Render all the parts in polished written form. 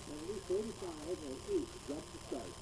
Only 35 or 8 just to start.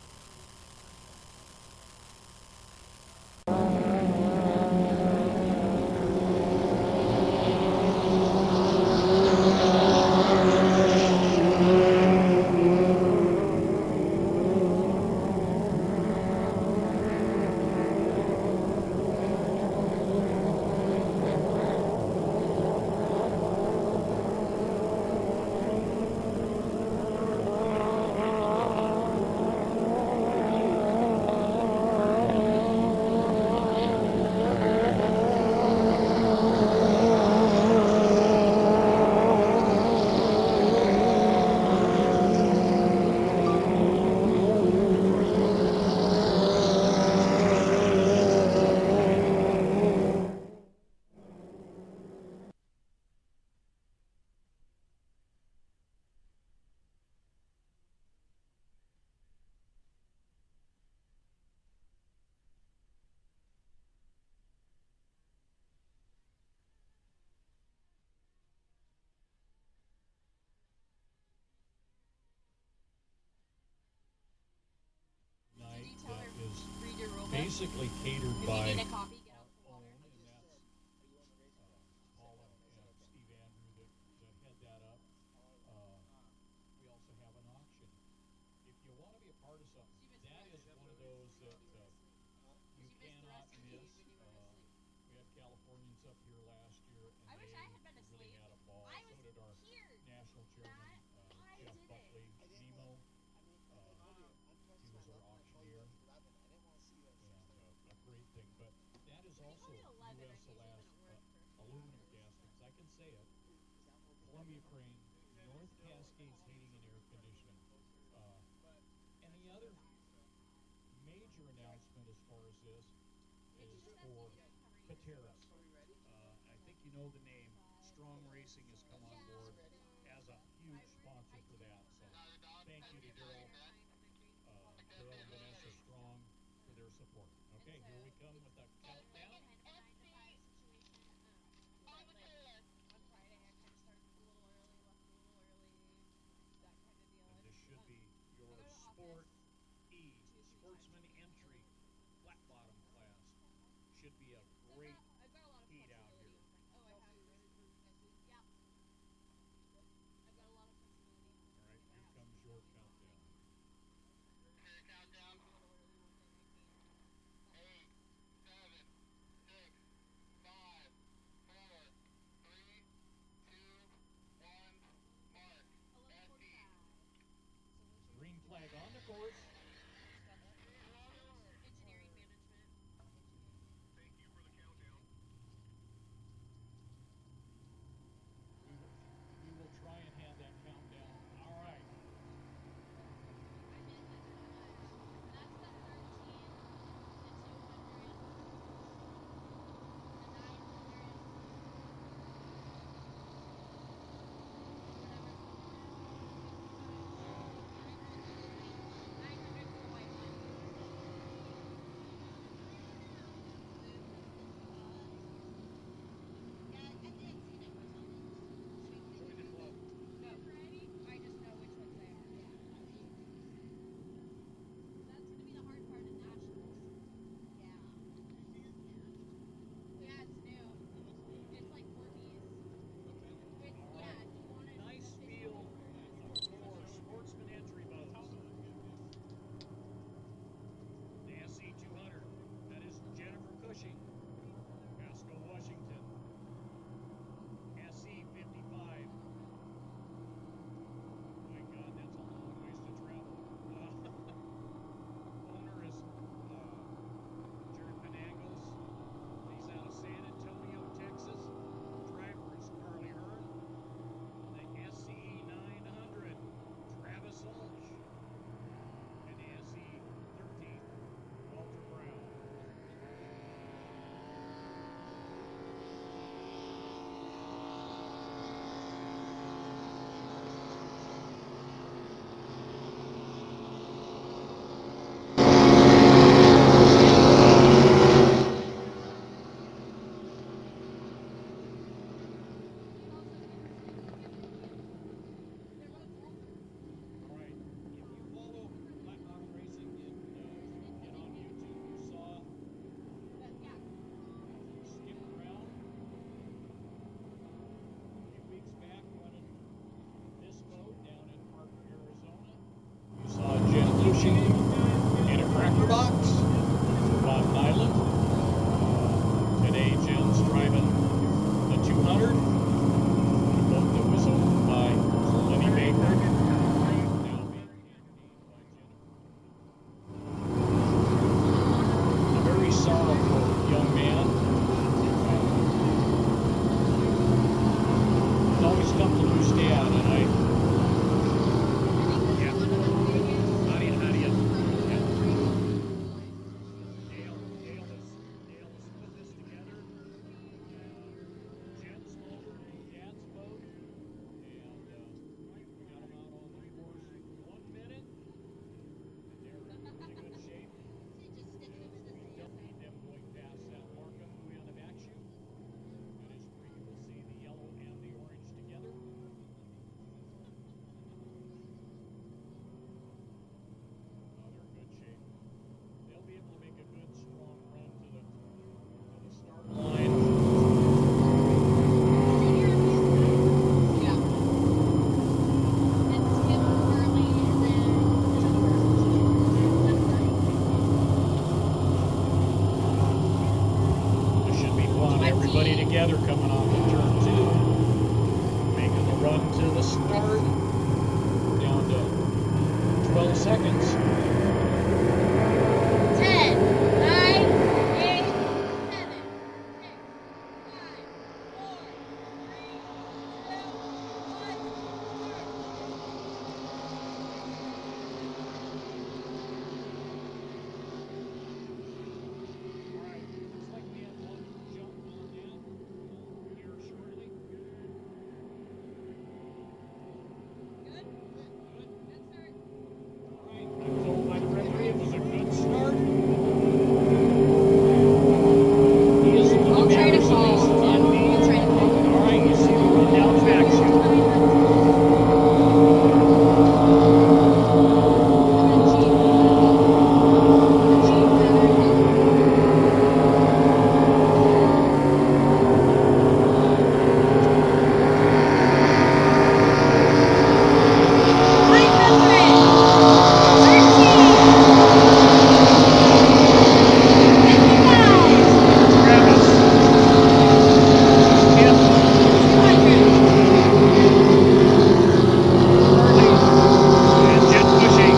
Night that is basically catered by our own, and that's Paula and Steve Andrew that head that up. We also have an auction. If you want to be a part of something, that is one of those that you cannot miss. We had Californians up here last year, and they really had a ball. So did our national chairman, Jeff Buckley Nemo. He was our auctioneer, and a great thing. But that is also U.S. aluminum castings. I can say it. Columbia Crane, North Cascades Heating and Air Conditioning. And the other major announcement as far as this is for Pateras. I think you know the name. Strong Racing has come on board as a huge sponsor for that. So thank you to Daryl and Vanessa Strong for their support. Okay, here we come with the countdown. And this should be your Sport E, Sportsman Entry, flat bottom class. Should be a great heat out here. All right, here comes your countdown. together coming off of turn 2. Making the run to the start. Down to 12 seconds. 10, 9, 8, 7, 6, 5, 4, 3, 2, 1. Alright, looks like we have one jump on that here shortly. Good? Good. Good start. Alright, I'm told by the referee it was a good start. He isn't the I'll try to matters of call. this on me. I'll try to call. Alright, you see the rundown fact sheet. Travis. Kip. Harley. And Jet Bushy.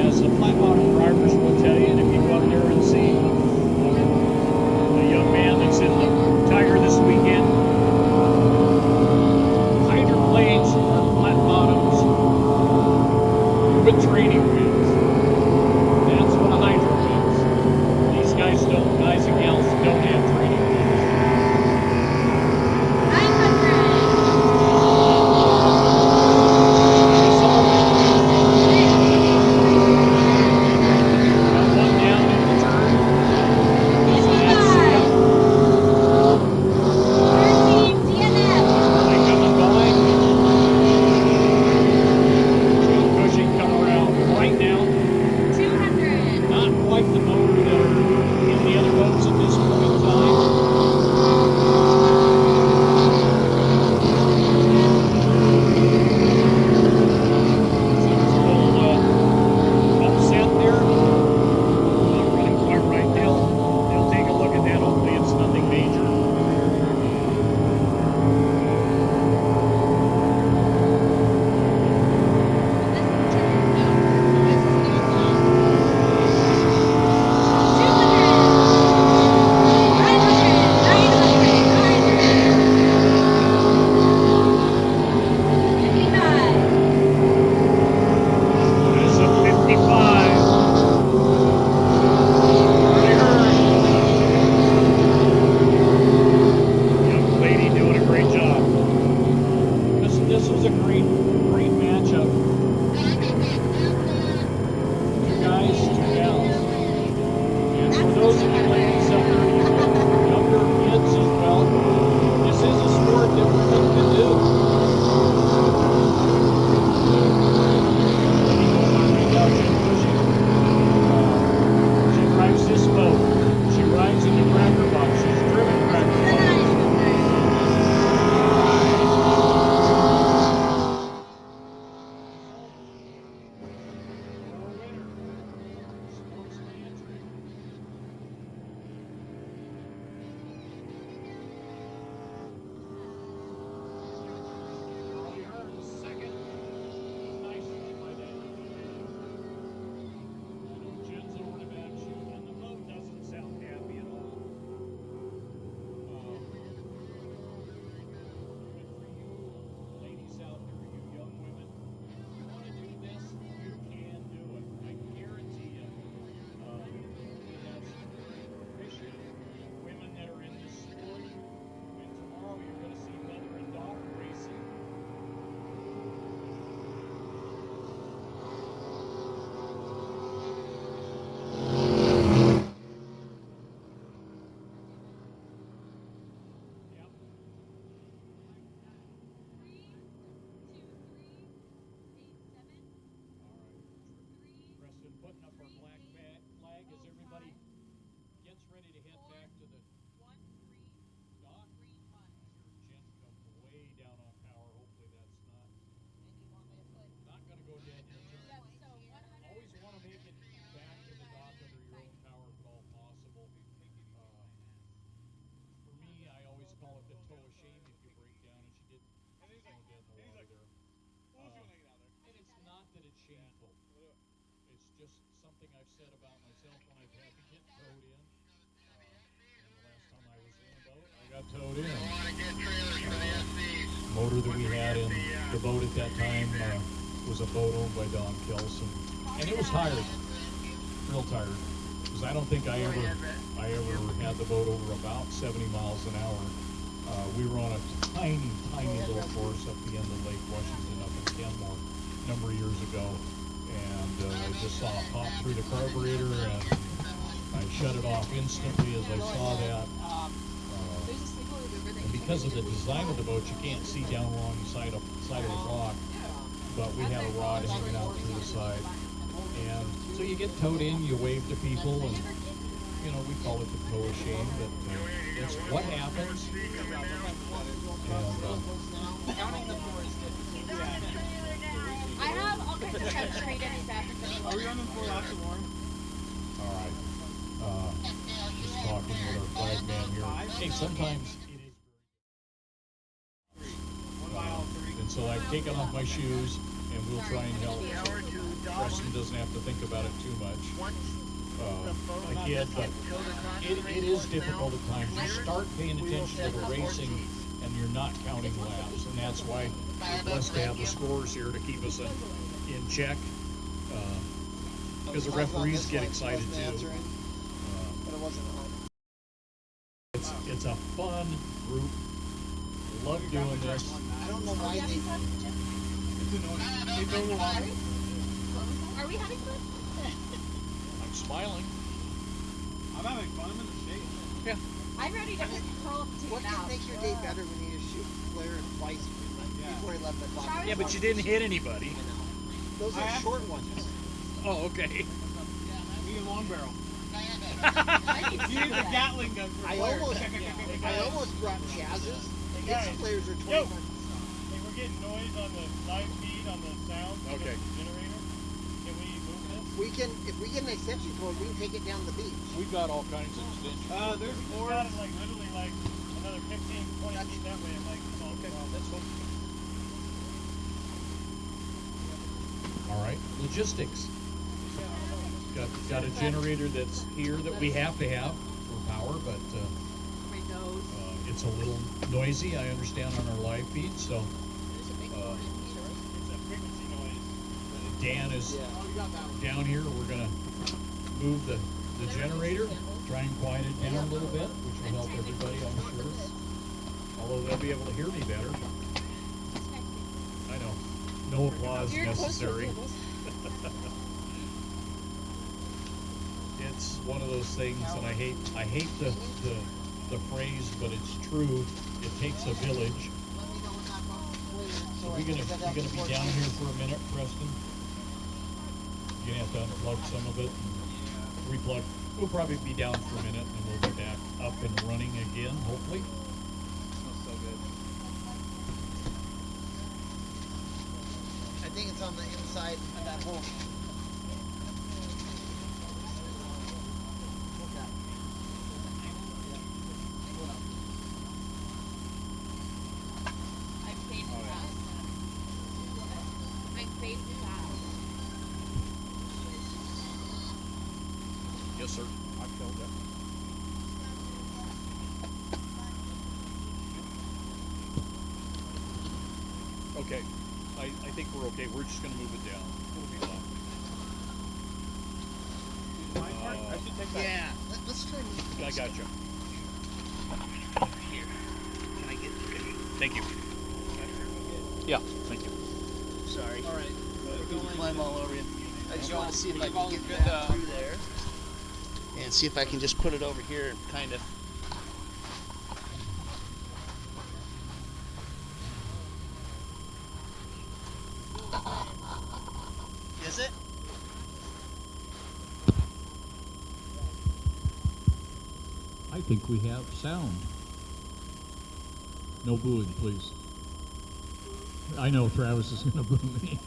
As the flat bottom drivers will tell you, and if you go out there and see a young man that's in the Tiger this weekend, hydroplanes are flat bottoms with training wheels. That's what a hydro is. These guys don't, guys and gals don't have training wheels. Got one down in the turn. So that's Harley coming by. Jet Bushy come around right now. just something I've said about myself when I've had to get towed in. The last time I was in a boat, I got towed in. Motor that we had in the boat at that time was a boat owned by Don Kelson, and it was tired, real tired. Because I don't think I ever had the boat over about 70 miles an hour. We were on a tiny little course up the end of Lake Washington up in Kenmore a number of years ago, and I just saw it pop through the carburetor, and I shut it off instantly as I saw that. And because of the design of the boat, you can't see down along the side of the block, but we had a rod hanging out through the side. And so you get towed in, you wave to people, and you know, we call it the tow of shame, but it's what happens. And I have all kinds of stuff to read any bathroom. Are we running for lots of warm? all right, just talking with our flag man here. Hey, sometimes it is very and so I've taken off my shoes, and we'll try and help. So Preston doesn't have to think about it too much. Again, but it is difficult at times. You start paying attention to the racing, and you're not counting laps, and that's why we're blessed to have the scores here to keep us in check. Because the referees get excited too. It's a fun group. Love doing this. I don't know why they don't know why. Are we having fun? I'm smiling. I'm having fun. I'm in the shade. Yeah. I'm ready to curl up to What now. can make your day better when you just shoot flare twice before 11 o'clock? Yeah, but you didn't hit anybody. Those are short ones. Oh, okay. Me and long barrel. I need to You do need the that. Gatling gun for I flare. almost brought Chaz's. guys. Its flares are 20. Yo. Hey, we're getting noise on the live feed on the sound. Okay. Generator. Can we move this? We can, if we get an extension cord, we can take it down the beach. We've got all kinds of extensions. There's four. Got it like literally like another 15, 20 feet that way. I'm like, okay, That's fine. All right, logistics. Got a generator that's here that we have to have for power, but My nose. it's a little noisy, I understand, on our live feed. So There's a big one. it's a frequency noise. Dan is down here. We're gonna move the generator, try and quiet it down a little bit, which will help everybody, I'm sure. Although they'll be able to hear me better. I know. No applause necessary. It's one of those things, and I hate the phrase, but it's true. It takes a village. So we're gonna be down here for a minute, Preston. You're gonna have to unplug some of it and replug. We'll probably be down for a minute, and we'll be back up and running again, hopefully. Smells so good. I think it's on the inside of that hole. I'm fading fast. I'm fading fast. Yes, sir. I filled it. Okay. I think we're okay. We're just gonna move it down. We'll be fine. I should take that. Yeah. Let's try and move I got you. here. Can I get Thank you. Yeah, thank you. Sorry. All right. We're going to climb all over you. I just want to see if I can All get good, that through there. And see if I can just put it over here and kind of. Is it? I think we have sound. No booing, please. I know Travis is going to boo me.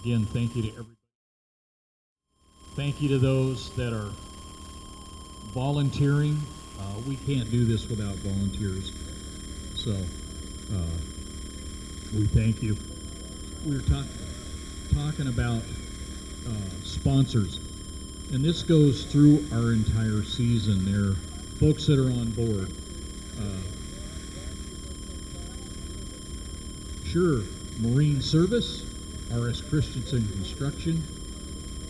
Again, thank you to everybody. Thank you to those that are volunteering. We can't do this without volunteers. So we thank you. We were talking about sponsors. And this goes through our entire season. There are folks that are on board. Sure, Marine Service, R.S. Christensen Construction,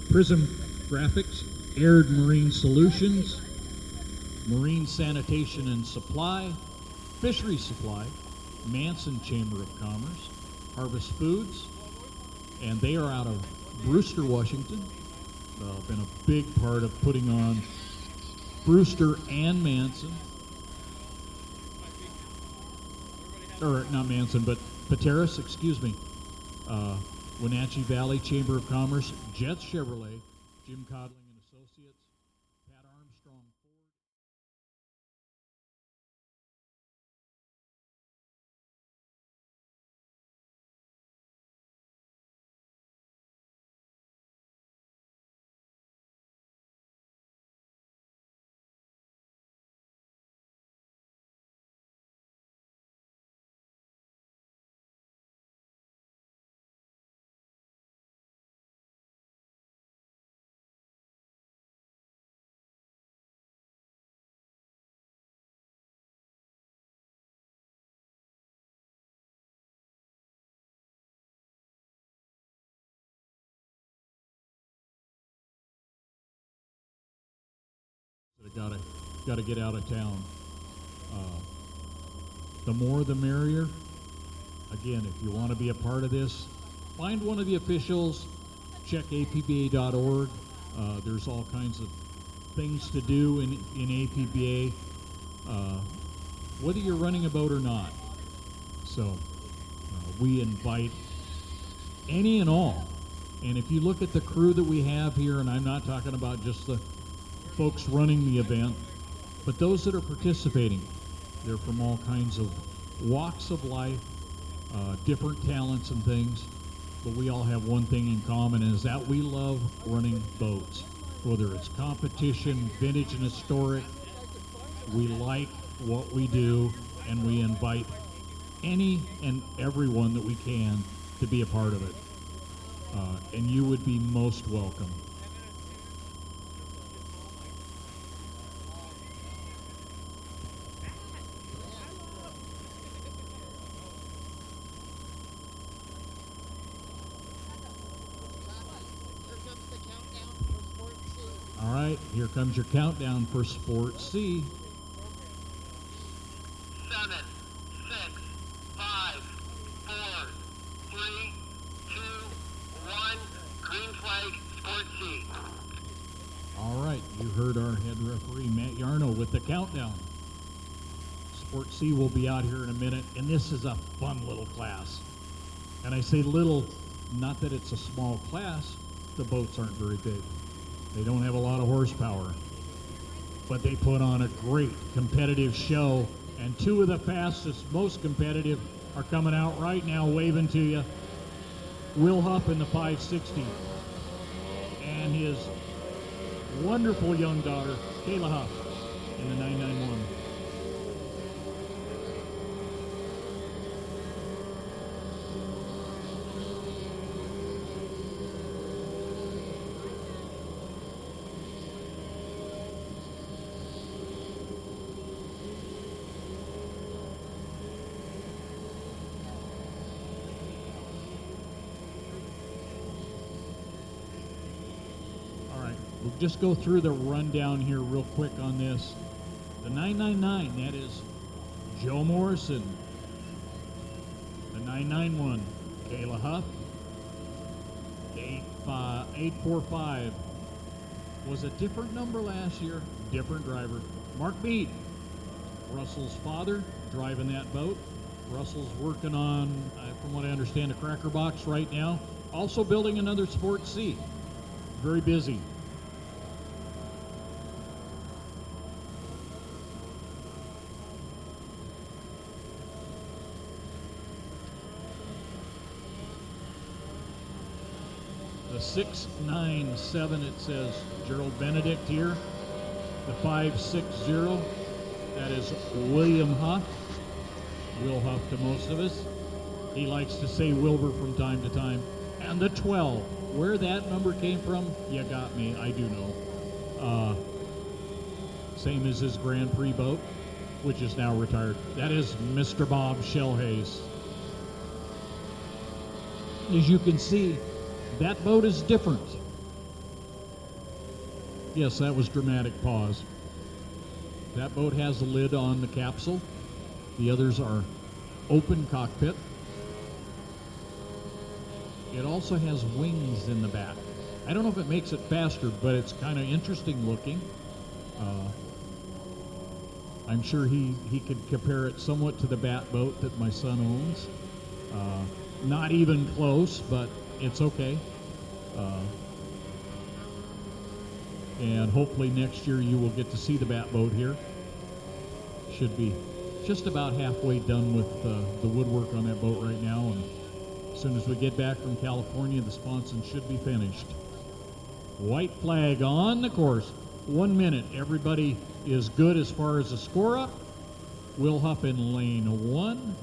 Prism Graphics, Aired Marine Solutions, Marine Sanitation and Supply, Fisheries Supply, Manson Chamber of Commerce, Harvest Foods, and they are out of Brewster, Washington. Been a big part of putting on Brewster and Manson, or not Manson, but Pateros, excuse me. Wenatchee Valley Chamber of Commerce, Jets Chevrolet, Jim Codling and Associates, Pat Armstrong Ford. Got to get out of town. The more the merrier. Again, if you want to be a part of this, find one of the officials, check apba.org. There's all kinds of things to do in APBA, whether you're running a boat or not. So we invite any and all. And if you look at the crew that we have here, and I'm not talking about just the folks running the event, but those that are participating, they're from all kinds of walks of life, different talents and things, but we all have one thing in common, is that we love running boats. Whether it's competition, vintage and historic, we like what we do, and we invite any and everyone that we can to be a part of it. And you would be most welcome. All right, here comes your countdown for Sport C. 7, 6, 5, 4, 3, 2, 1. Green flag, Sport C. All right, you heard our head referee, Matt Yarno, with the countdown. Sport C will be out here in a minute, and this is a fun little class. And I say little, not that it's a small class. The boats aren't very big. They don't have a lot of horsepower, but they put on a great competitive show, and two of the fastest, most competitive are coming out right now waving to you. Will Huff in the 560 and his wonderful young daughter, Kayla Huff, in the 991. We'll just go through the rundown here real quick on this. The 999, that is Joe Morrison. The 991, Kayla Huff. The 845 was a different number last year, different driver. Mark Mead, Russell's father, driving that boat. Russell's working on, from what I understand, a cracker box right now. Also building another Sport C. Very busy. 697, it says Gerald Benedict here. The 560, that is William Huff. Will Huff to most of us. He likes to say Wilbur from time to time. And the 12, where that number came from, you got me, I do know. Same as his Grand Prix boat, which is now retired. That is Mr. Bob Shellhays. As you can see, that boat is different. Yes, that was dramatic pause. That boat has a lid on the capsule. The others are open cockpit. It also has wings in the back. I don't know if it makes it faster, but it's kind of interesting looking. I'm sure he could compare it somewhat to the Bat boat that my son owns. Not even close, but it's okay. And hopefully next year you will get to see the Bat boat here. Should be just about halfway done with the woodwork on that boat right now, and as soon as we get back from California, the sponson should be finished. White flag on the course. 1 minute. Everybody is good as far as the score up. Will Huff in lane 1.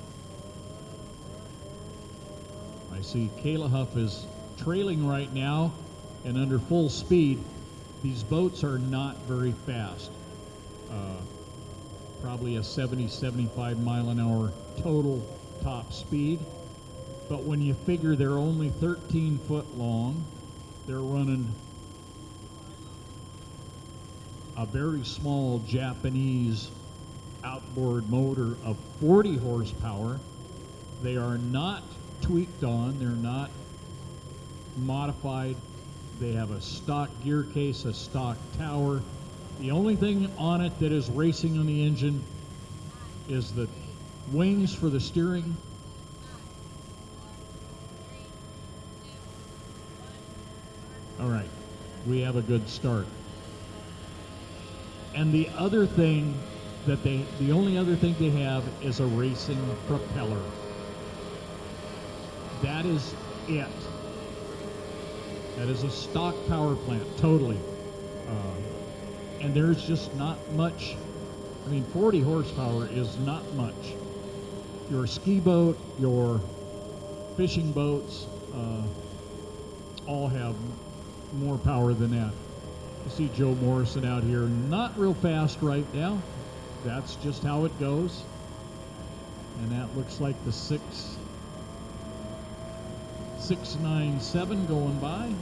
I see Kayla Huff is trailing right now and under full speed. These boats are not very fast. Probably a 70, 75 mile an hour total top speed. But when you figure they're only 13 foot long, they're running a very small Japanese outboard motor of 40 horsepower. They are not tweaked on, they're not modified. They have a stock gear case, a stock tower. The only thing on it that is racing on the engine is the wings for the steering. All right, we have a good start. And the other thing that the only other thing they have is a racing propeller. That is it. That is a stock power plant, totally. And there's just not much. I mean, 40 horsepower is not much. Your ski boat, your fishing boats, all have more power than that. You see Joe Morrison out here, not real fast right now. That's just how it goes. And that looks like the 697 going by.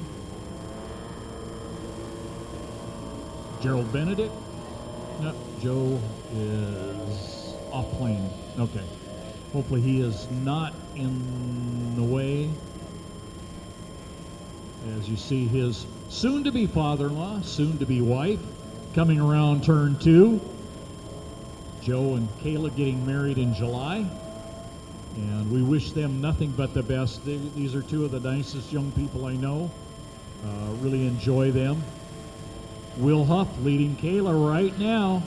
Gerald Benedict. No, Joe is off plane. Okay. Hopefully he is not in the way. As you see his soon-to-be father-in-law, soon-to-be wife, coming around turn 2. Joe and Kayla getting married in July. And we wish them nothing but the best. These are two of the nicest young people I know. Really enjoy them. Will Huff leading Kayla right now.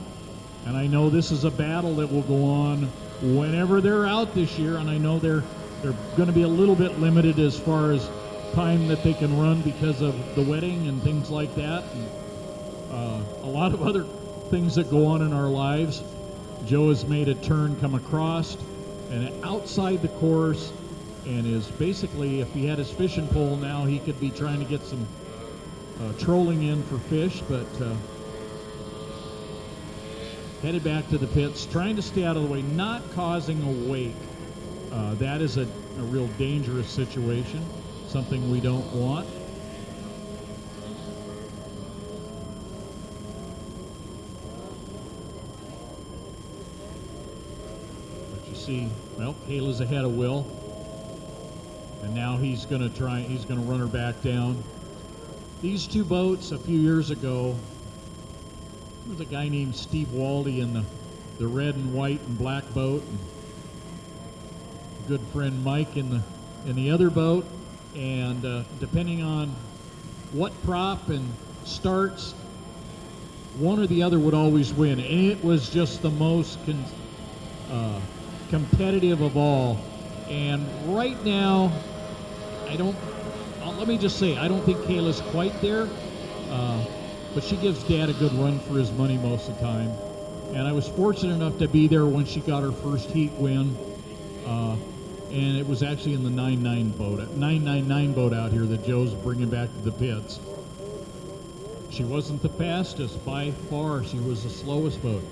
And I know this is a battle that will go on whenever they're out this year. And I know they're going to be a little bit limited as far as time that they can run because of the wedding and things like that. And, a lot of other things that go on in our lives. Joe has made a turn, come across, and outside the course, and is basically, if he had his fishing pole now, he could be trying to get some trolling in for fish, but headed back to the pits, trying to stay out of the way, not causing a wake. That is a real dangerous situation, something we don't want. But you see, well, Kayla's ahead of Will. And now he's going to run her back down. These two boats a few years ago, there was a guy named Steve Waldy in the red and white and black boat, and good friend Mike in the other boat, and depending on what prop and starts, one or the other would always win, and it was just the most competitive of all. And right now, let me just say, I don't think Kayla's quite there, but she gives Dad a good run for his money most of the time. And I was fortunate enough to be there when she got her first heat win, and it was actually in the 999 boat out here that Joe's bringing back to the pits. She wasn't the fastest by far. She was the slowest boat.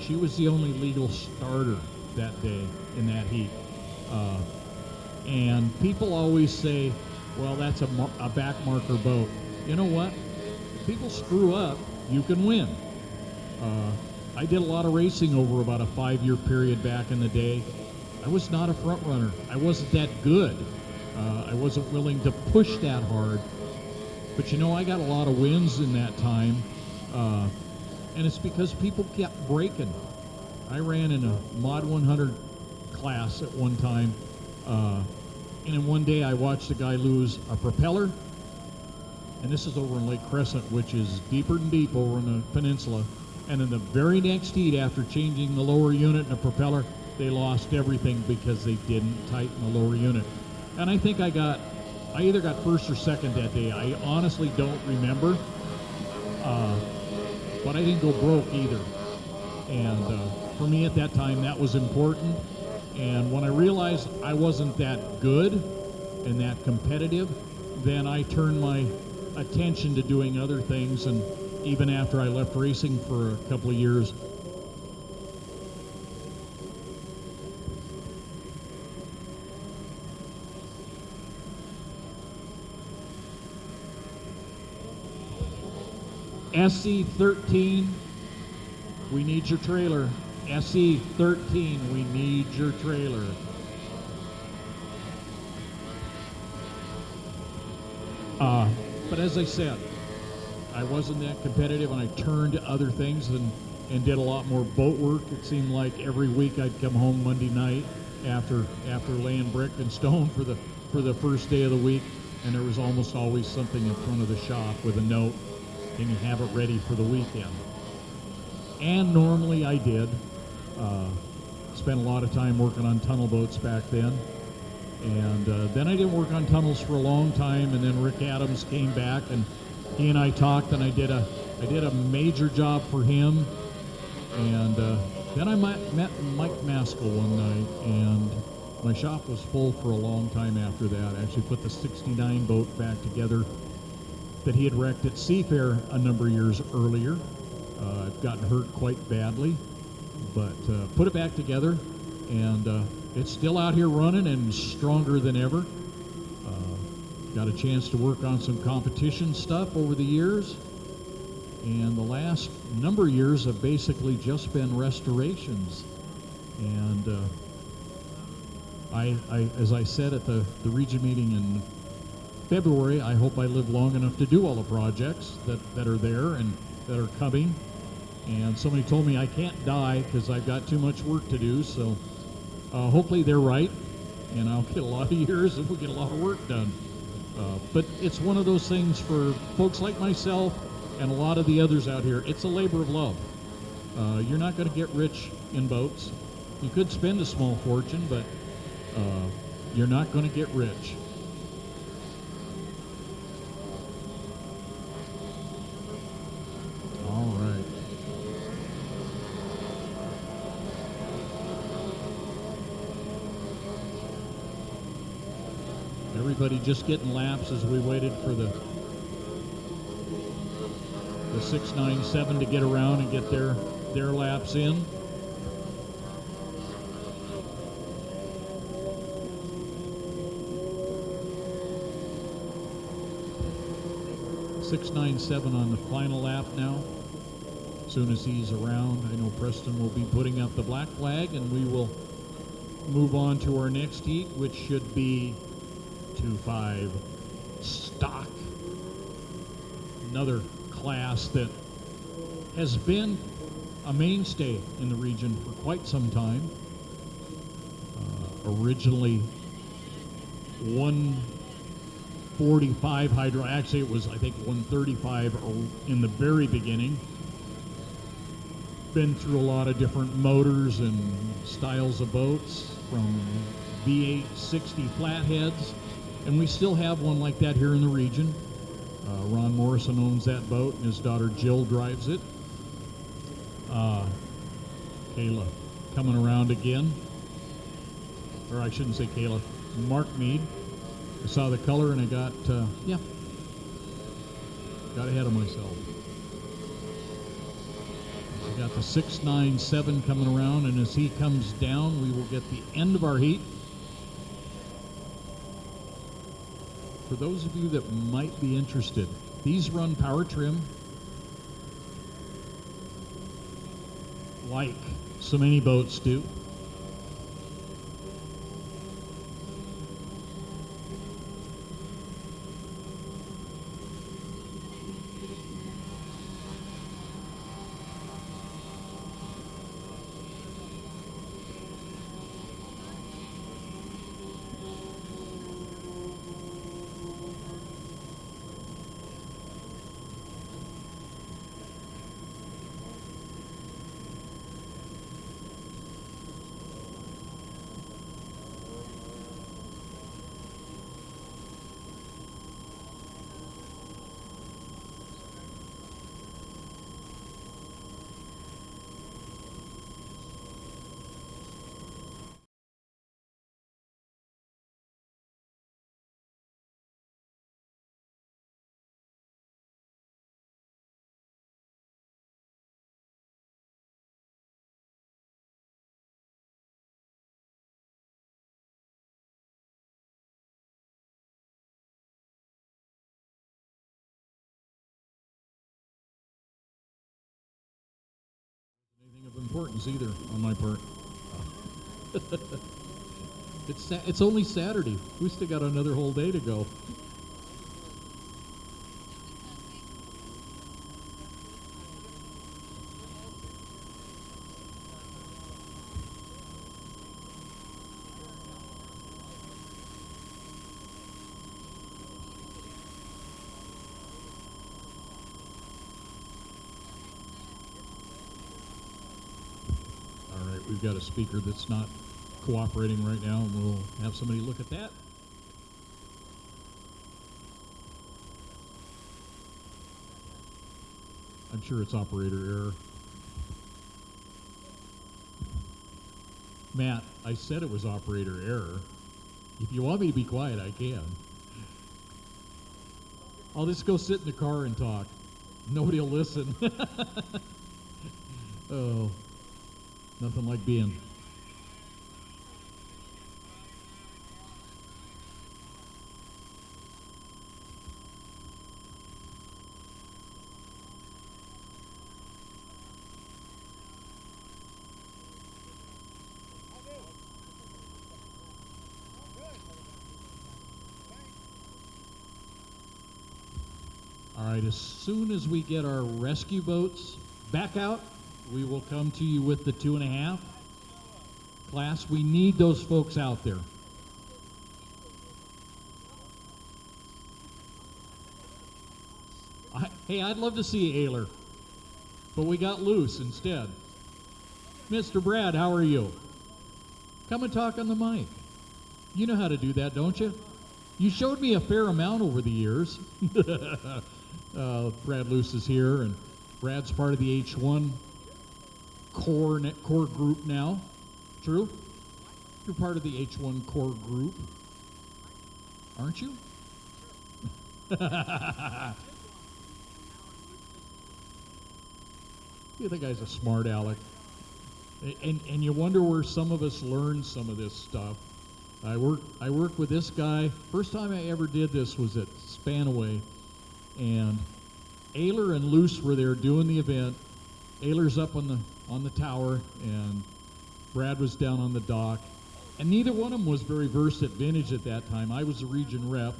She was the only legal starter that day in that heat. And people always say, well, that's a back marker boat. You know what? If people screw up, you can win. I did a lot of racing over about a 5-year period back in the day. I was not a front runner. I wasn't that good. I wasn't willing to push that hard. But you know, I got a lot of wins in that time. And it's because people kept breaking. I ran in a Mod 100 class at one time. And in one day I watched a guy lose a propeller. And this is over in Lake Crescent, which is deeper and deep over in the peninsula. And in the very next heat, after changing the lower unit and the propeller, they lost everything because they didn't tighten the lower unit. And I think I either got first or second that day. I honestly don't remember. But I didn't go broke either. And for me at that time, that was important. And when I realized I wasn't that good and that competitive, then I turned my attention to doing other things. And even after I left racing for a couple of years, SC13, we need your trailer. SC13, we need your trailer. But as I said, I wasn't that competitive, and I turned to other things and did a lot more boat work. It seemed like every week I'd come home Monday night after laying brick and stone for the first day of the week, and there was almost always something in front of the shop with a note, "Can you have it ready for the weekend?" And normally I did. Spent a lot of time working on tunnel boats back then. And then I didn't work on tunnels for a long time, and then Rick Adams came back, and he and I talked, and I did a major job for him. And then I met Mike Maskell one night, and my shop was full for a long time after that. I actually put the 69 boat back together that he had wrecked at Seafair a number of years earlier. I've gotten hurt quite badly, but put it back together, and it's still out here running and stronger than ever. Got a chance to work on some competition stuff over the years, and the last number of years have basically just been restorations. And I as I said at the region meeting in February, I hope I live long enough to do all the projects that are there and that are coming. And somebody told me I can't die because I've got too much work to do, so hopefully they're right, and I'll get a lot of years and we'll get a lot of work done. But it's one of those things for folks like myself and a lot of the others out here. It's a labor of love. You're not going to get rich in boats. You could spend a small fortune, but you're not going to get rich. All right. Everybody just getting laps as we waited for the 697 to get around and get their laps in. .697 on the final lap now. As soon as he's around, I know Preston will be putting up the black flag, and we will move on to our next heat, which should be 2.5 stock. Another class that has been a mainstay in the region for quite some time. Originally 145 hydro, actually it was I think 135 in the very beginning. Been through a lot of different motors and styles of boats, from V8 60 flatheads And we still have one like that here in the region. Ron Morrison owns that boat, and his daughter Jill drives it. Kayla coming around again. Or I shouldn't say Kayla, Mark Mead. I saw the color and I got ahead of myself. We got the 697 coming around, and as he comes down, we will get the end of our heat. For those of you that might be interested, these run power trim like so many boats do. Anything of importance either on my part. It's only Saturday. We still got another whole day to go. All right, we've got a speaker that's not cooperating right now, and we'll have somebody look at that. I'm sure it's operator error. Matt, I said it was operator error. If you want me to be quiet, I can. I'll just go sit in the car and talk. Nobody will listen. Oh, nothing like being. All right, as soon as we get our rescue boats back out, we will come to you with the 2.5. Class, we need those folks out there. Hey, I'd love to see Ayler, but we got loose instead. Mr. Brad, how are you? Come and talk on the mic. You know how to do that, don't you? You showed me a fair amount over the years. Brad Luce is here, and Brad's part of the H1 core group now. True? You're part of the H1 core group, aren't you? Yeah, the guy's a smart aleck. And you wonder where some of us learned some of this stuff. I worked with this guy. First time I ever did this was at Spanaway, and Ayler and Luce were there doing the event. Ayler's up on the tower, and Brad was down on the dock. And neither one of them was very versed at vintage at that time. I was a region rep,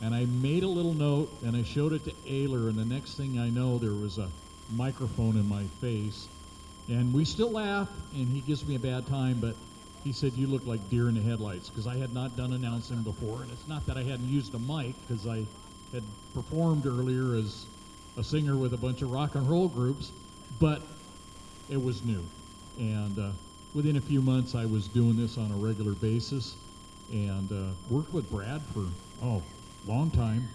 and I made a little note, and I showed it to Ayler, and the next thing I know, there was a microphone in my face. And we still laugh, and he gives me a bad time, but he said, "You look like deer in the headlights," because I had not done announcing before. And it's not that I hadn't used a mic, because I had performed earlier as a singer with a bunch of rock and roll groups, but it was new. And within a few months, I was doing this on a regular basis, and worked with Brad for Oh, long time.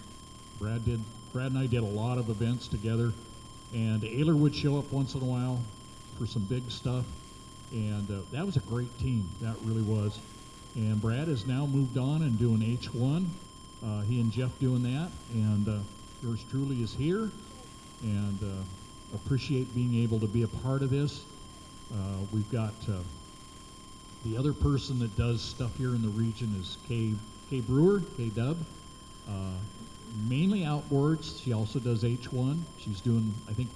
Brad and I did a lot of events together, and Ayler would show up once in a while for some big stuff, and that was a great team. That really was. And Brad has now moved on and doing H1. He and Jeff doing that, and yours truly is here, and appreciate being able to be a part of this. We've got the other person that does stuff here in the region is Kay Brewer, K-Dub. Mainly outboards. She also does H1. She's doing, I think,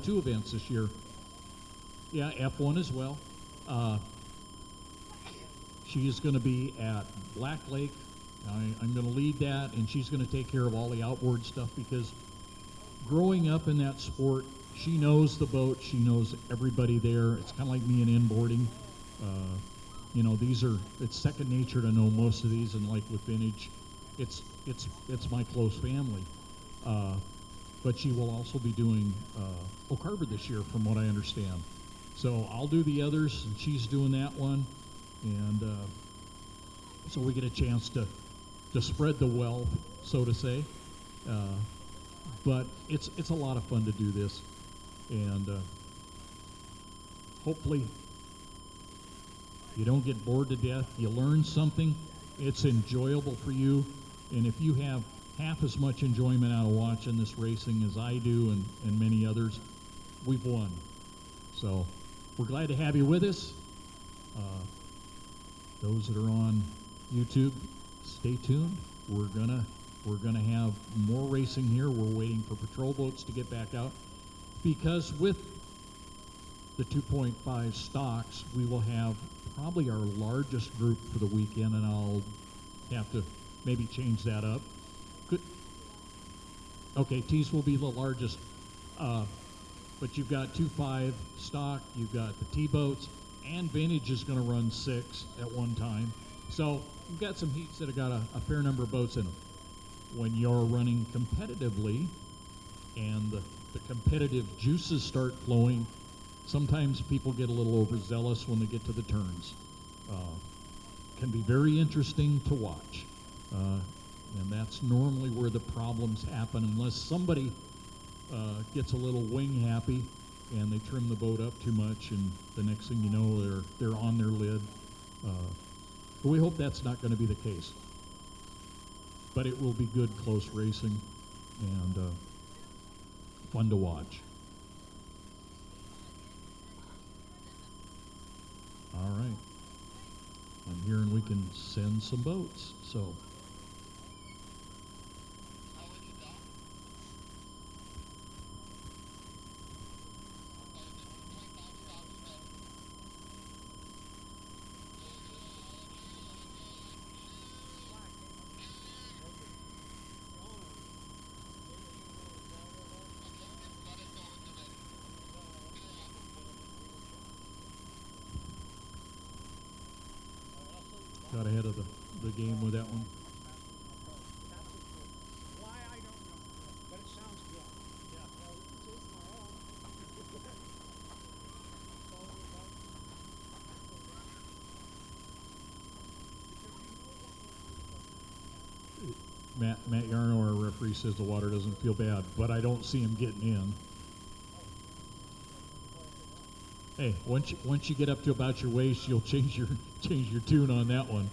two events this year. Yeah, F1 as well. She is going to be at Black Lake. I'm going to lead that, and she's going to take care of all the outboard stuff because growing up in that sport, she knows the boat. She knows everybody there. It's kind of like me in inboarding. You know, it's second nature to know most of these, and like with vintage, it's my close family. But she will also be doing Oak Harbor this year, from what I understand. So I'll do the others, and she's doing that one, and so we get a chance to spread the wealth, so to say. But it's a lot of fun to do this, and hopefully you don't get bored to death. You learn something. It's enjoyable for you, and if you have half as much enjoyment out of watching this racing as I do and many others, we've won. So we're glad to have you with us. Those that are on YouTube, stay tuned. We're gonna have more racing here. We're waiting for patrol boats to get back out, because with the 2.5 stocks, we will have probably our largest group for the weekend, and I'll have to maybe change that up. Good. Okay, T's will be the largest, but you've got 2.5 stock, you've got the T-boats, and vintage is going to run 6 at one time. So you've got some heats that have got a fair number of boats in them. When you're running competitively and the competitive juices start flowing, sometimes people get a little overzealous when they get to the turns. Can be very interesting to watch. And that's normally where the problems happen, unless somebody gets a little wing happy and they trim the boat up too much, and the next thing you know, they're on their lid. But we hope that's not going to be the case. But it will be good, close racing, and fun to watch. All right. I'm hearing we can send some boats, so. Got ahead of the game with that one. Why, I don't know, but it sounds good. Matt Yarno, our referee, says the water doesn't feel bad, but I don't see him getting in. Hey, once you get up to about your waist, you'll change your tune on that one.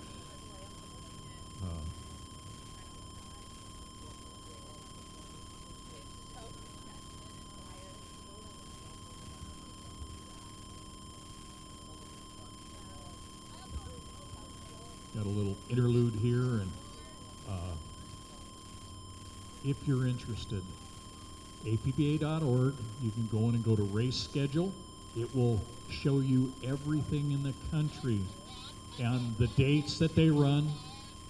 Got a little interlude here, and if you're interested, apba.org, you can go in and go to race schedule. It will show you everything in the country and the dates that they run.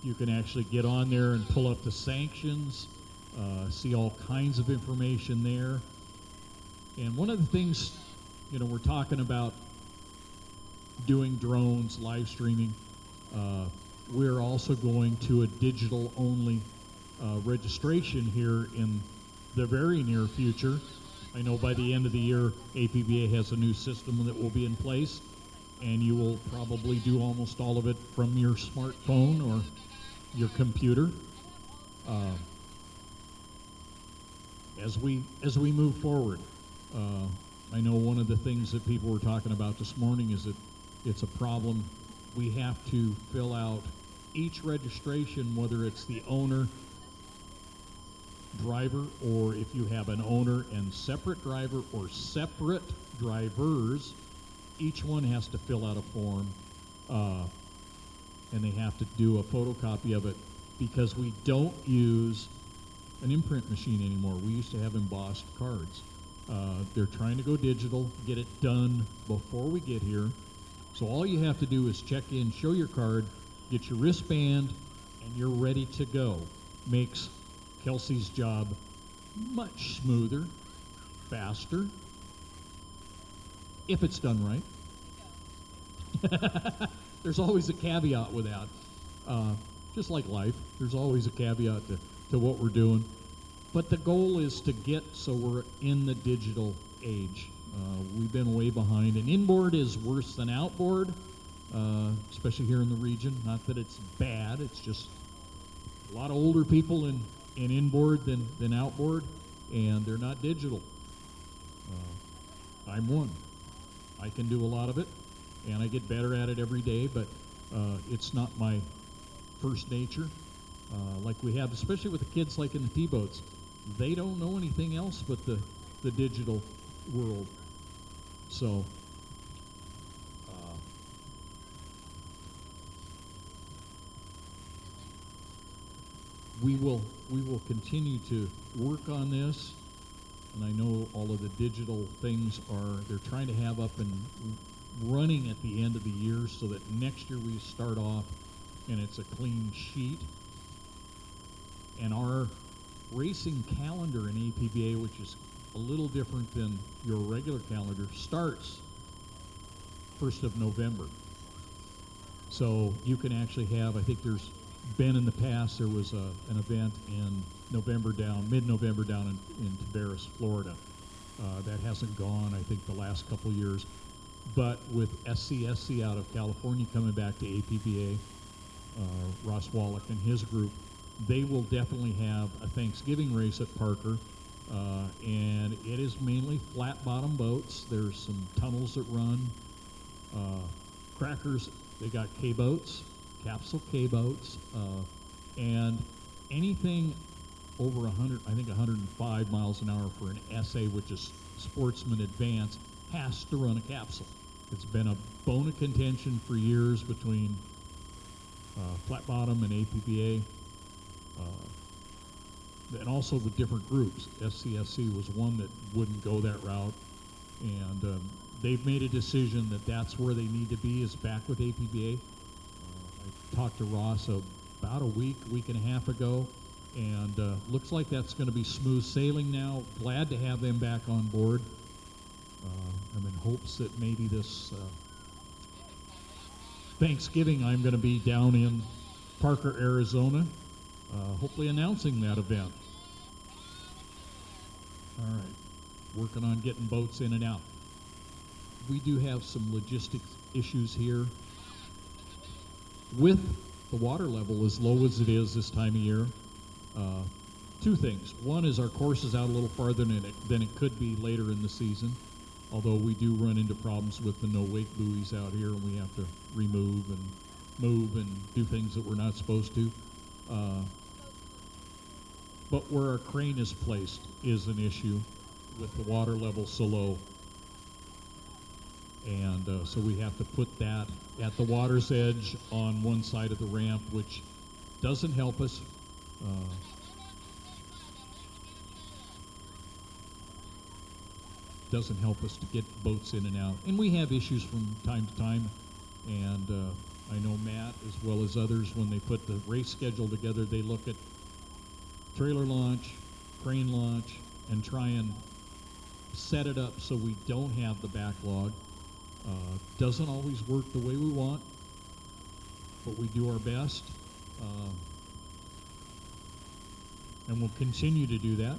You can actually get on there and pull up the sanctions, see all kinds of information there. And one of the things, you know, we're talking about doing drones, live streaming. We're also going to a digital only registration here in the very near future. I know by the end of the year, APBA has a new system that will be in place, and you will probably do almost all of it from your smartphone or your computer. As we move forward, I know one of the things that people were talking about this morning is that it's a problem. We have to fill out each registration, whether it's the owner, driver, or if you have an owner and separate driver or separate drivers, each one has to fill out a form, and they have to do a photocopy of it, because we don't use an imprint machine anymore. We used to have embossed cards. They're trying to go digital, get it done before we get here. So all you have to do is check in, show your card, get your wristband, and you're ready to go. Makes Kelsey's job much smoother, faster, if it's done right. There's always a caveat with that. Just like life, there's always a caveat to what we're doing. But the goal is to get so we're in the digital age. We've been way behind, and inboard is worse than outboard, especially here in the region. Not that it's bad, it's just a lot of older people in inboard than outboard, and they're not digital. I'm one. I can do a lot of it, and I get better at it every day, but it's not my first nature. Like we have, especially with the kids like in the T-boats, they don't know anything else but the digital world. So we will continue to work on this, and I know all of the digital things they're trying to have up and running at the end of the year, so that next year we start off and it's a clean sheet. And our racing calendar in APBA, which is a little different than your regular calendar, starts 1st of November. So you can actually have, I think there's been in the past, there was an event in mid-November down in Tavares, Florida. That hasn't gone, I think, the last couple years. But with SCSC out of California coming back to APBA, Ross Wallach and his group, they will definitely have a Thanksgiving race at Parker, and it is mainly flat bottom boats. There's some tunnels that run. Crackers, they got K-boats, capsule K-boats, and anything over 100, I think 105 miles an hour for an SA, which is Sportsman Advanced, has to run a capsule. It's been a bone of contention for years between flat bottom and APBA. And also the different groups. SCSC was one that wouldn't go that route, and they've made a decision that that's where they need to be, is back with APBA. I talked to Ross about a week and a half ago, and looks like that's going to be smooth sailing now. Glad to have them back on board. I'm in hopes that maybe this Thanksgiving I'm going to be down in Parker, Arizona, hopefully announcing that event. All right, working on getting boats in and out. We do have some logistics issues here. With the water level as low as it is this time of year, two things. One is our course is out a little farther than it could be later in the season, although we do run into problems with the no-wake buoys out here, and we have to remove and move and do things that we're not supposed to. But where our crane is placed is an issue with the water level so low. And so we have to put that at the water's edge on one side of the ramp, which doesn't help us. Doesn't help us to get boats in and out. And we have issues from time to time. And I know Matt, as well as others, when they put the race schedule together, they look at trailer launch, crane launch, and try and set it up so we don't have the backlog. Doesn't always work the way we want, but we do our best. And we'll continue to do that.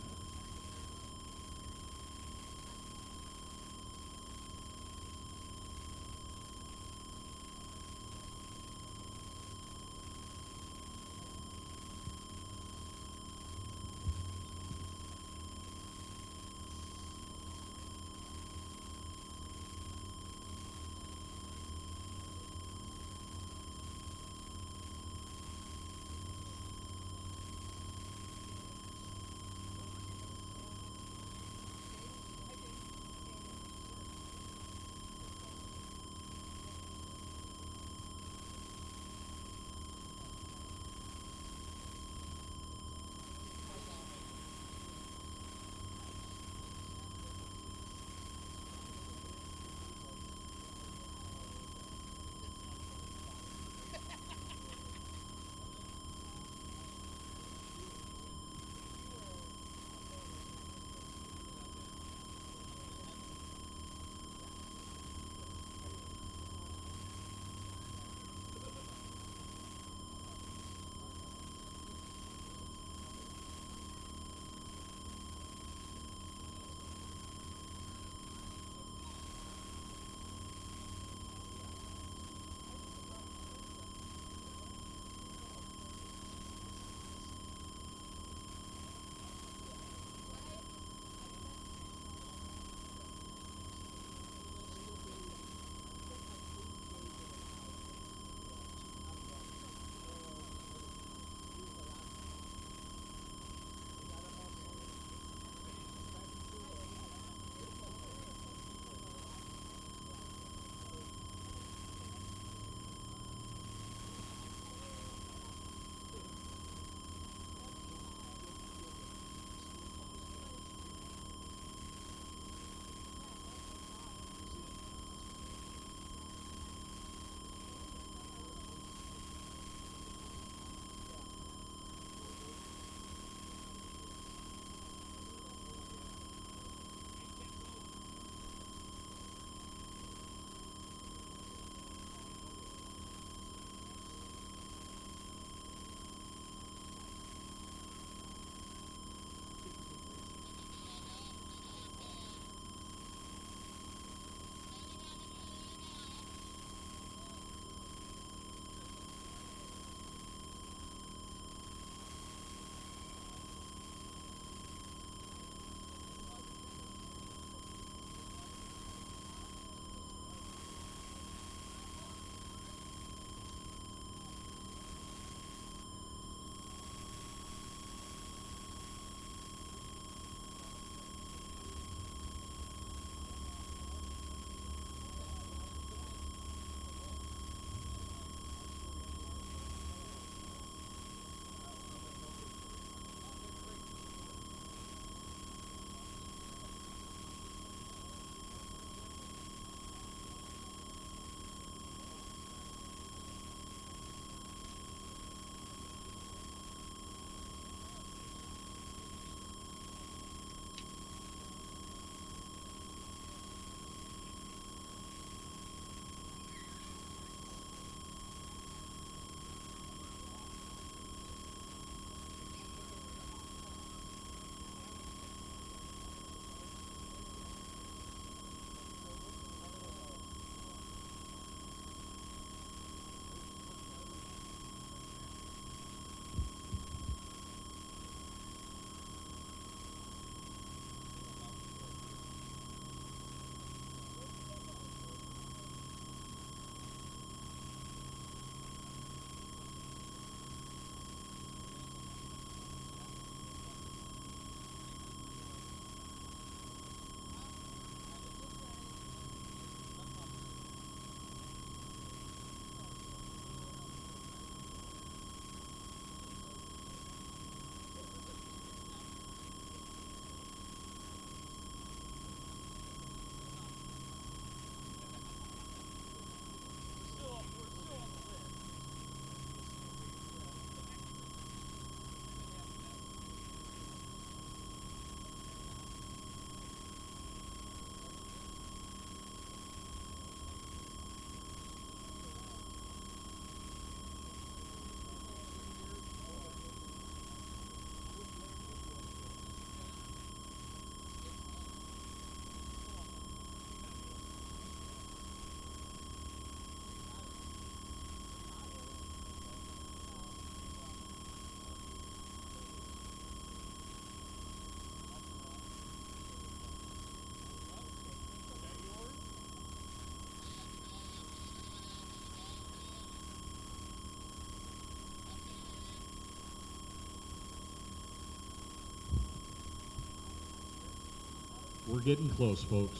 we're getting close, folks.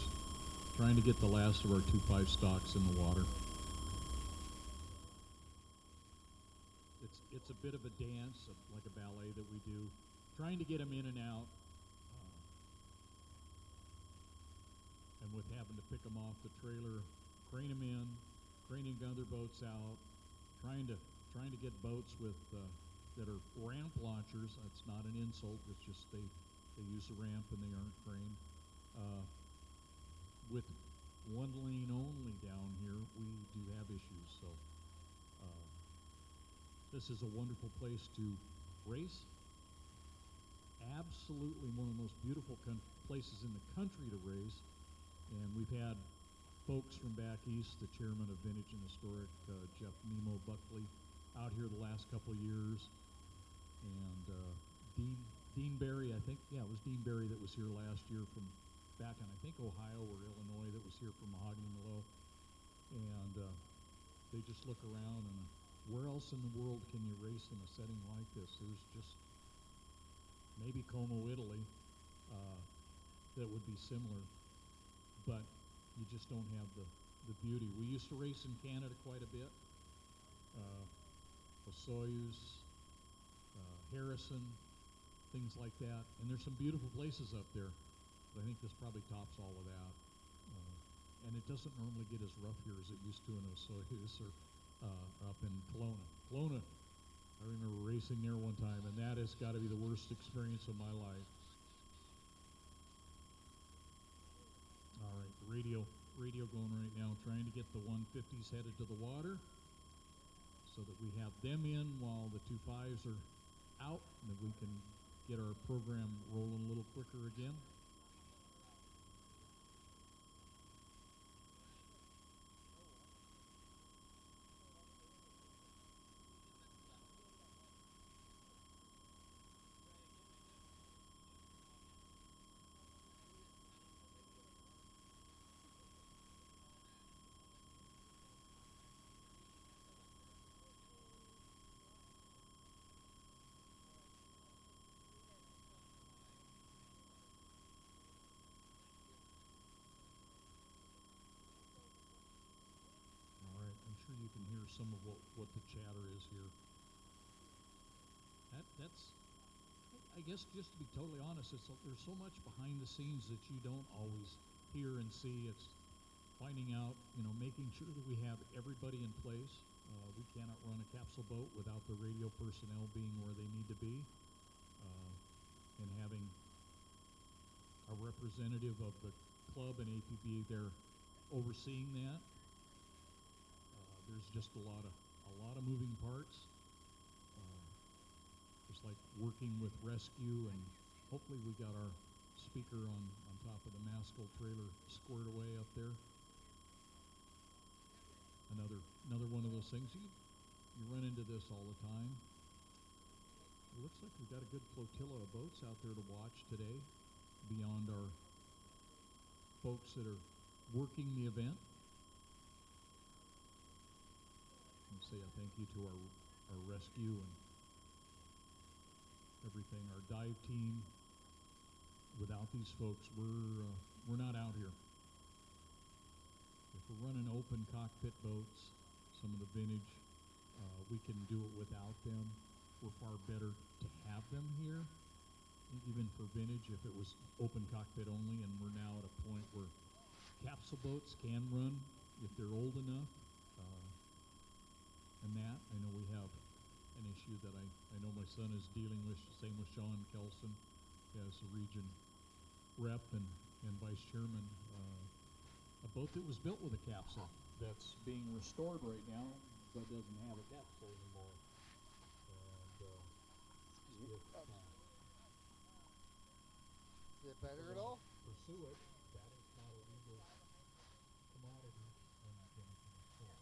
Trying to get the last of our 2.5 stocks in the water. It's a bit of a dance, like a ballet that we do, trying to get them in and out, and with having to pick them off the trailer, crane them in, craning other boats out, trying to get boats with that are ramp launchers. That's not an insult. It's just they use a ramp and they aren't craned. With one lane only down here, we do have issues. So this is a wonderful place to race. Absolutely one of the most beautiful places in the country to race. And we've had folks from back east, the chairman of Vintage and Historic, Jeff Nemo Buckley, out here the last couple of years. And Dean Barry, I think, yeah, it was Dean Barry that was here last year from back in, I think, Ohio or Illinois, that was here from Mahogany Mellow. And they just look around, and where else in the world can you race in a setting like this? There's just maybe Como, Italy, that would be similar, but you just don't have the beauty. We used to race in Canada quite a bit. Osoyoos, Harrison, things like that. And there's some beautiful places up there. But I think this probably tops all of that. And it doesn't normally get as rough here as it used to in Osoyoos or up in Kelowna. Kelowna, I remember racing there one time, and that has got to be the worst experience of my life. All right, the radio going right now, trying to get the 150s headed to the water so that we have them in while the 2.5s are out, and that we can get our program rolling a little quicker again. You can hear some of what the chatter is here. That's, I guess, just to be totally honest, there's so much behind the scenes that you don't always hear and see. It's finding out, making sure that we have everybody in place. We cannot run a capsule boat without the radio personnel being where they need to be, and having a representative of the club and APB there overseeing that. There's just a lot of moving parts. Just like working with rescue, and hopefully we got our speaker on top of the Maskell trailer squared away up there. Another one of those things. You run into this all the time. It looks like we've got a good flotilla of boats out there to watch today, beyond our folks that are working the event. Say a thank you to our rescue and everything, our dive team. Without these folks, we're not out here. If we're running open cockpit boats, some of the Vintage, we can do it without them. We're far better to have them here, even for Vintage, if it was open cockpit only. And we're now at a point where capsule boats can run if they're old enough. And that, I know we have an issue that I know my son is dealing with, same with Sean Kelson as a region rep and vice chairman. A boat that was built with a capsule that's being restored right now, but doesn't have a capsule anymore. And Is it better at all? pursue it, that is not a legal commodity and can restore.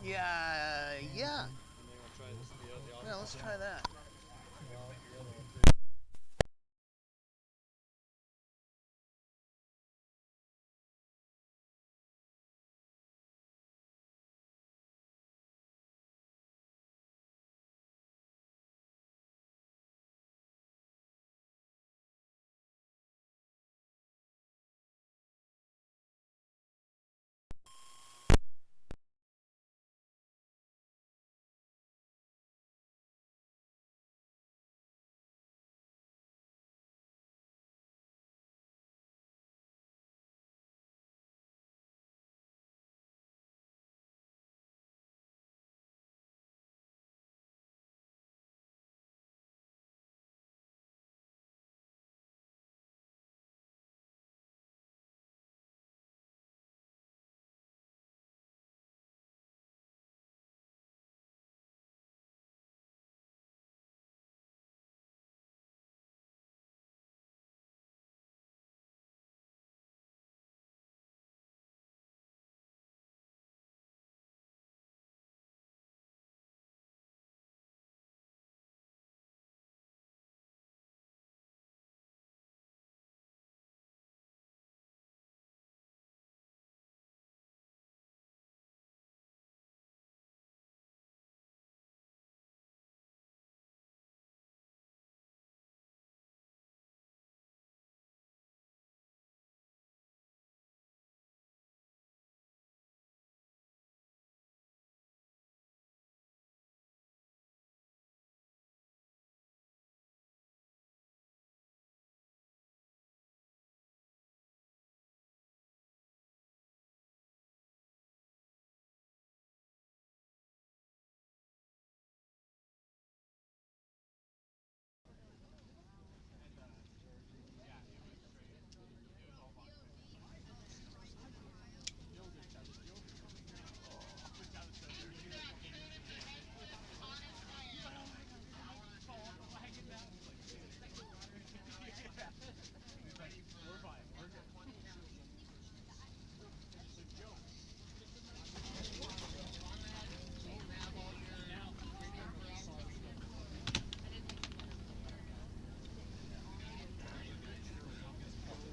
Yeah, yeah. Yeah, let's try that.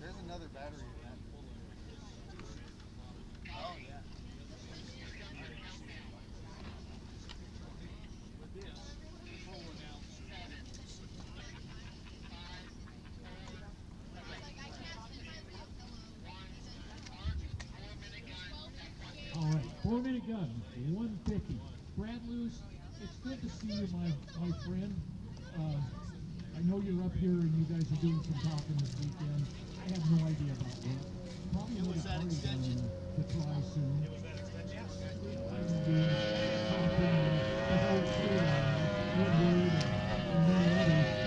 There's another battery in that. Oh, yeah. All right, 4-minute gun, 150. Brad Luce, it's good to see you, my friend. I know you're up here and you guys are doing some talking this weekend. I have no idea about it. Probably It was that extension. To try soon. It was that extension. I'm doing talking with old Steve, Woodward, and many others.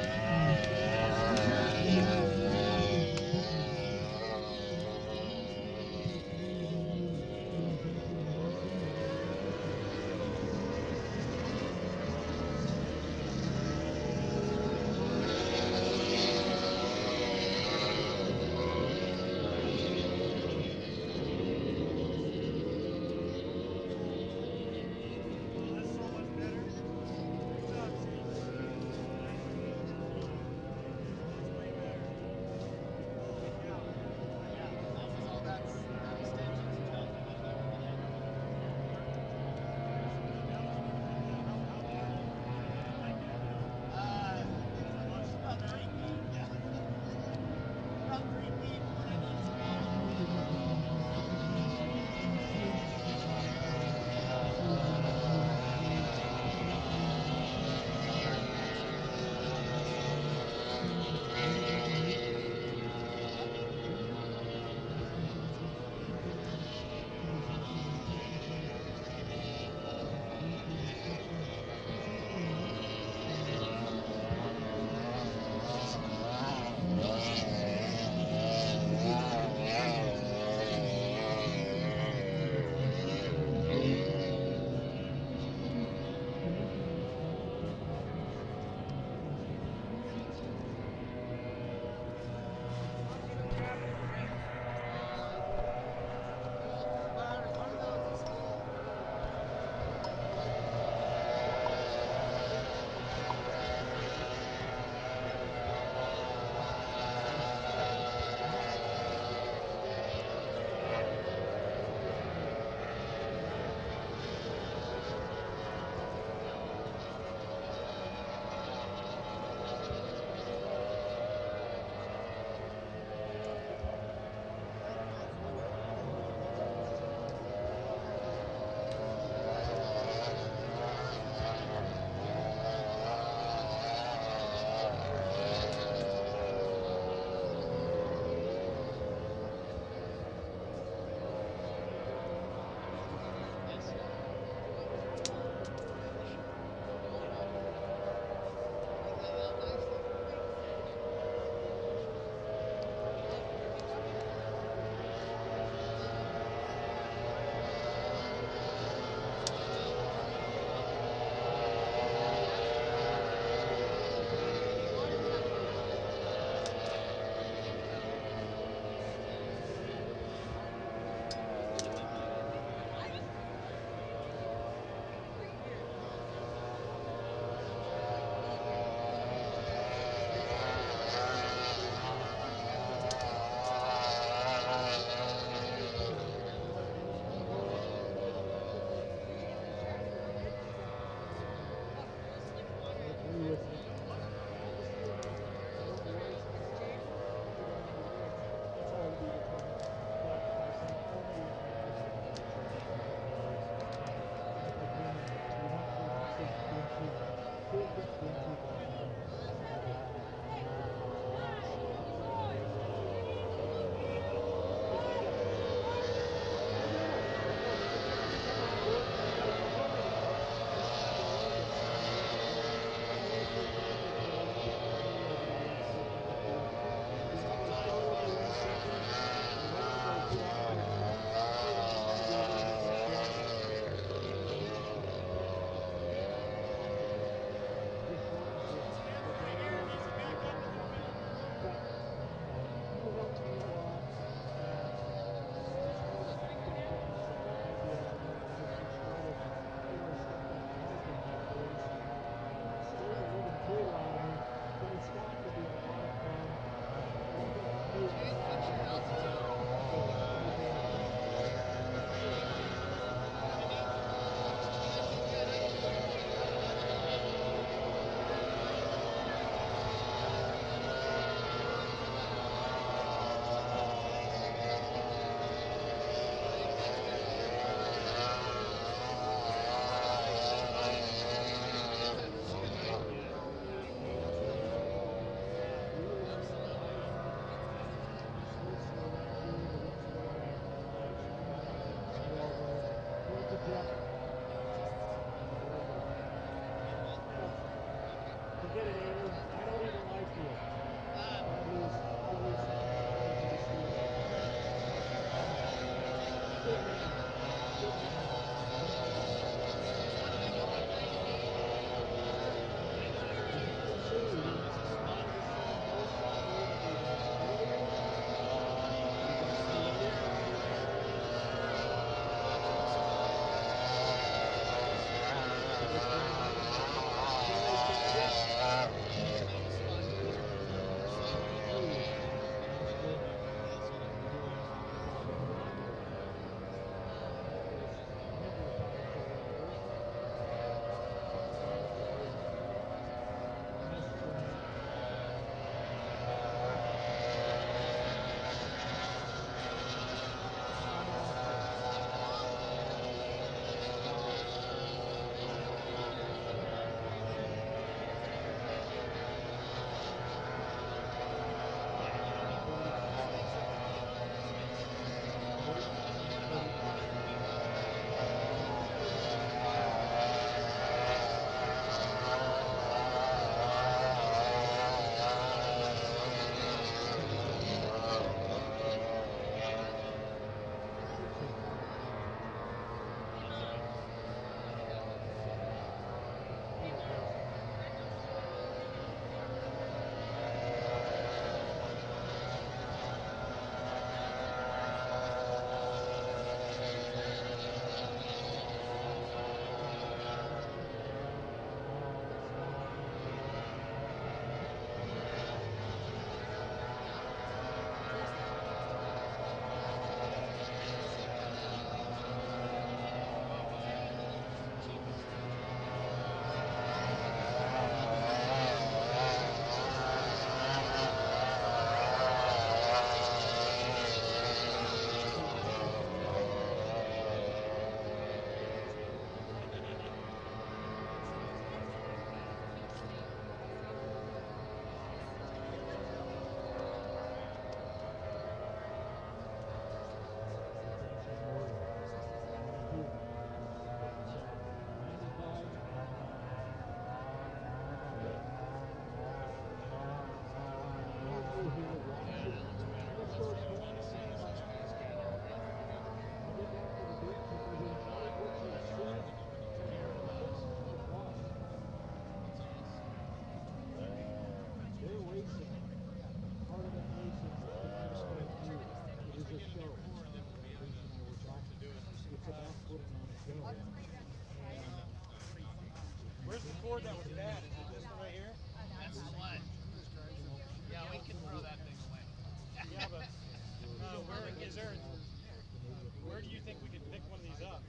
get it, Aaron. I don't even like you. Where's the Ford that was bad? Is it this one right here? That's what. Yeah, we can throw that thing away. Yeah, but where is there? Where do you think we could pick one of these up?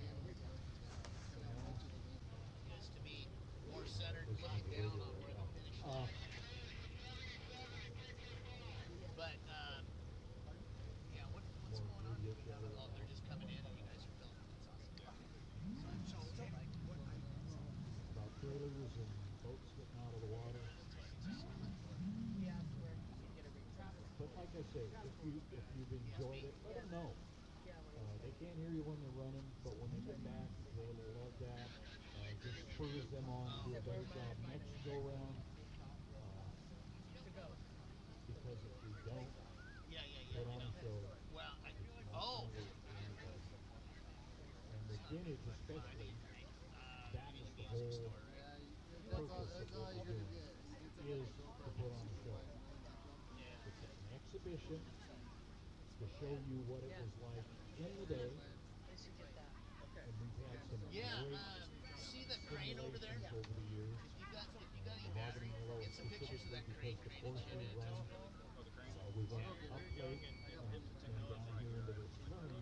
Is to be more centered, looking down on where the finish line. But yeah, what's going on? Oh, they're just coming in and you guys are filming. That's awesome. About trailers and boats getting out of the water. But like I say, if you've enjoyed it, let them know. They can't hear you when they're running, but when they get back, they'll love that. Just spurs them on to do a better job next go round. Because if we don't put on a show, Well, and the Guinness especially, that is the whole purpose of what we're doing, is to put on a show. It's an exhibition to show you what it was like in the day. And we've had some great see the crane over there? simulations over the years. Mahogany Willow specifically because the course we run, we run up lake and down here into this turn.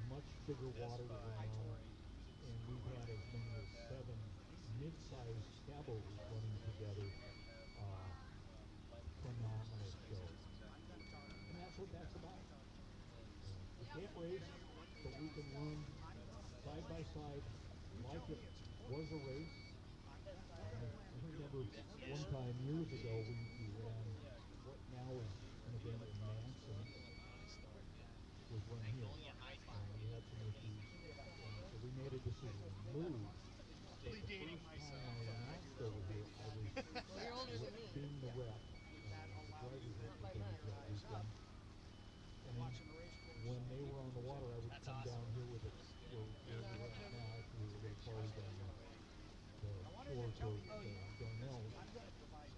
Much bigger water to run on, and we've had as many as 7 mid-sized cavalries running together. Phenomenal show. And that's what that's about. We can't race, but we can run side by side like it was a race. I remember one time years ago we ran what now is an event in Manson, was run here. And we had some issues, and so we made a decision to move. But the first time I announced over here, to Darnell's,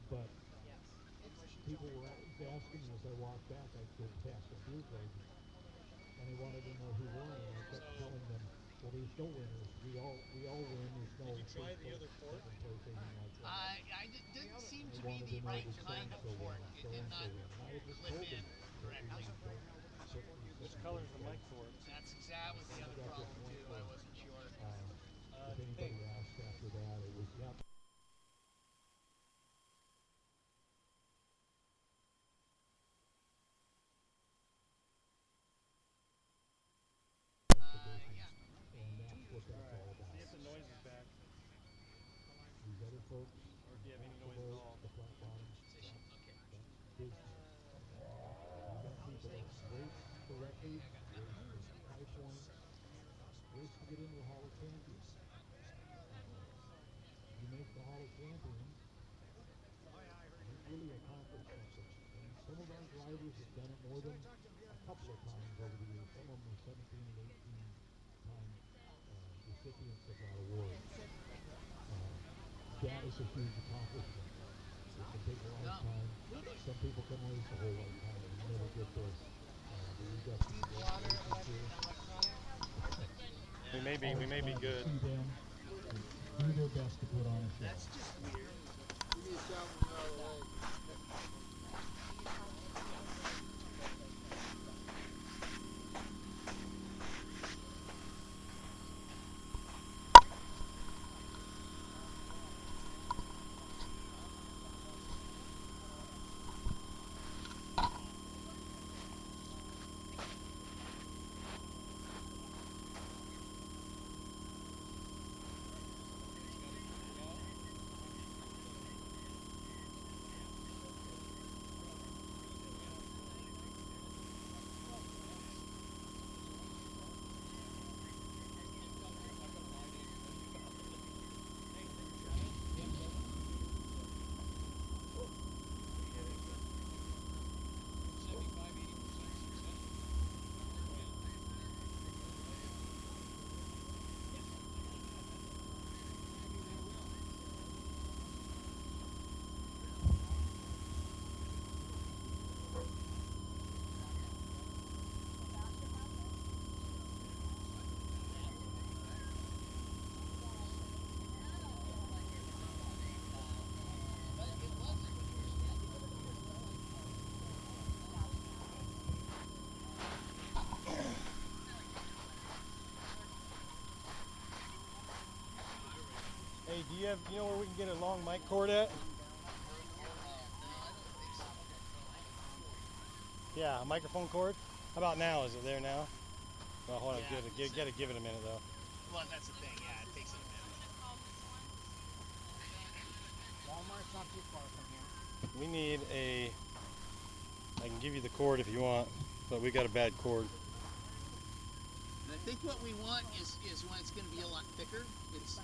but people were always asking me as I walked back, I'd go past the beer garden, and they wanted to know who won, and I kept telling them, well, there's no winners. We all win. There's no Did you try first the place, other port? second place, anything like that. Didn't seem They to be wanted the to know right did kind of so-and-so win, port. It did so-and-so not win. And I had just clip told in them that we correctly. don't put these Which second color is place the mic guys. for it? That's exactly the other got to the problem point too. I where, wasn't sure. if anybody asked after that, it was, yep. Yeah. And that's what that's all about. See if the noise is back, These other folks, or if you have any the noise at boats, all. the flat bottoms, Position. Okay. that's business. You got people that race correctly, race for high points, race to get into the Hall of Champions. You make the Hall of Champions, you've really accomplished something. And some of our drivers have done it more than a couple of times over the years. Some of them are 17 and 18 time recipients of that award. That is a huge accomplishment. It can take a lifetime. Some people can race a whole lifetime and never get there. But we've got some great racers here. We may be good. See them do their best to put on a show. That's just weird. Hey, do you know where we can get a long mic cord at? Yeah, a microphone cord. How about now? Is it there now? Well, hold on. Yeah, Gotta give it a minute though. Well, that's the thing. Yeah, it takes it a minute. Walmart's not too far from here. We need a. I can give you the cord if you want, but we got a bad cord. And I think what we want is when it's going to be a lot thicker. It's